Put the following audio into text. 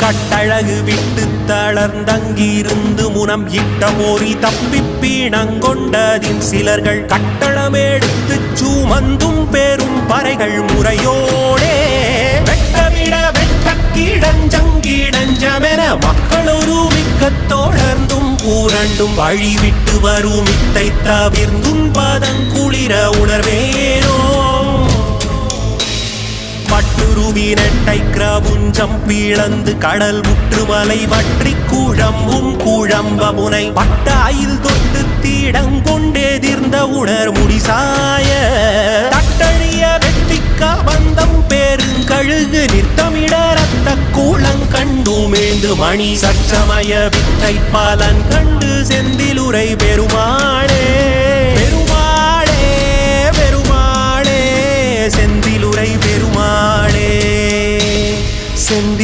கட்டழகு விட்டு தளர்ந்தங்கிருந்து முனம் இட்ட மோரி தப்பிப்பீணங்கொண்டதின் சிலர்கள் கட்டளமெடுத்து சுமந்தும் பெரும் பறைகள் முறையோடே வெட்டவிட வெட்ட கிடஞ்சங்கிடஞ்சமென மக்களொரு மிக்க தொடர்ந்தும் பூரண்டும் வழிவிட்டு வரும் இத்தை தவிர்ந்தும் பதங்குளிர உணர்வேனோ பட்டுருவி நெட்டை கிரபுஞ்சம் பீழந்து கடல் முற்றுமலை வற்றி குழம்பும் குழம்ப முனை பட்டாயில் தொட்டு தீடங்கொண்டெதிர்ந்த உணர் முடிசாய தட்டழிய வெட்டிக்க பந்தம் பெருங்கழுகு நிற்தமிட ரத்த கூளங்கண்டுமேந்து மணி சச்சமய வித்தை பலன் கண்டு செந்திலுரை பெருமாளே பெருமாளே பெருமாளே செந்திலுரை பெருமாளே செந்தில்